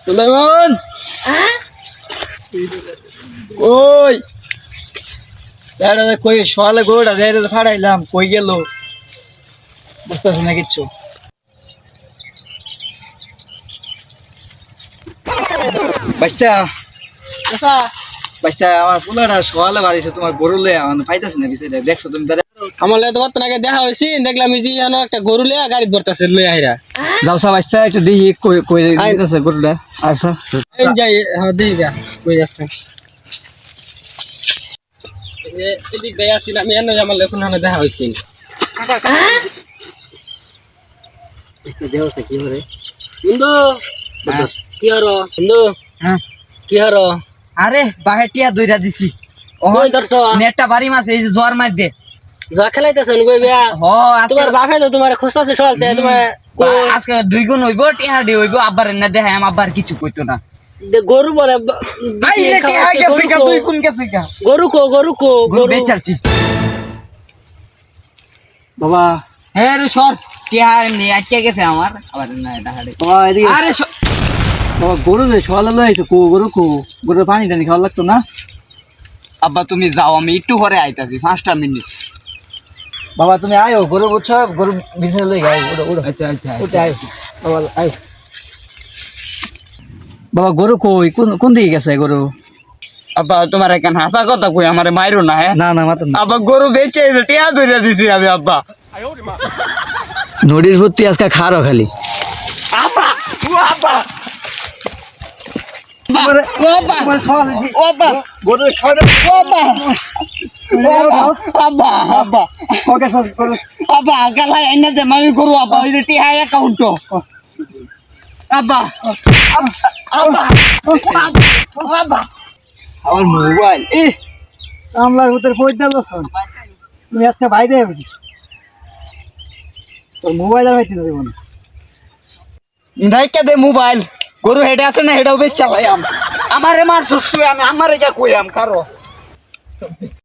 সুলাইমান ওই দাঁড়া কই সকালে গরুটা দেয় ফাড়াইলাম কই গেল বুঝতেছি না কিচ্ছু বাচ্চা বাচ্চা আমার ফুলাটা সকালে বাড়িছে তোমার গরু লইয়া পাইতেছে না বিষয়টা দেখছো তুমি আমার তো বর্তমানে দেখা হয়েছি দেখলাম এই যে একটা গরু লিয়া গাড়ি ভরতেছে লইয়া আইরা যাওসা বাচ্চা একটু দেখি কই দিতেছে গরুটা আচ্ছা এই যাই হ্যাঁ দেখি যা কই যাচ্ছে এদিক দিয়ে আসছিলাম এনে আমার এখন হানে দেখা হয়েছি দেহছে কি করে বন্ধু কি হলো বন্ধু হ্যাঁ কি হলো আরে বাহেটিয়া দুইটা দিছি কই ধরছ নেটটা বাড়ি মাছ এই যে জ্বর মার দে যা খেলাইতেছেন কই বিয়া হ আজকে তোমার বাপে তো তোমার খুঁজতাছে সকালতে তোমার আজকে দুই গুণ হইব টিহাডি হইব আব্বার না দেখায় আব্বার কিছু কইতো না গরু বলে আই রে টিহা গেছে কা দুই গুণ গেছে কা গরু কো গরু বেচালছি বাবা হ্যাঁ রে সর টিহা এমনি আটকে গেছে আমার আবার না দেখাড়ে আরে বাবা গরু যে সকালে লইছে কো গরু পানি টানি খাওয়া লাগতো না আব্বা তুমি যাও আমি একটু পরে আইতাছি 5 মিনিট বাবা তুমি আয়ো গরু বুঝছো গরু বিছানা লই গাও ওড়ো আচ্ছা আচ্ছা ওটা আয়ো বাবা আয়ো বাবা গরু কই কোন দিকে গেছে গরু আব্বা তোমার কেন হাসা কথা কই আমারে মাইরো না হ্যাঁ না না মাত না আব্বা গরু বেচে টিয়া ধরে দিছি আমি আব্বা নড়ির ভর্তি আজকে খারো খালি আব্বা ও আব্বা আমার মোবাইল আমলার ভিতরে পয়সা তুমি আজকে বাইরে তোর মোবাইল আর হইতে দেবো না দে মোবাইল গরু হেডে আছে না হেডাও বেচ চালাই আমারে মার সুস্থ আমি আমারে যা কইয়াম কারো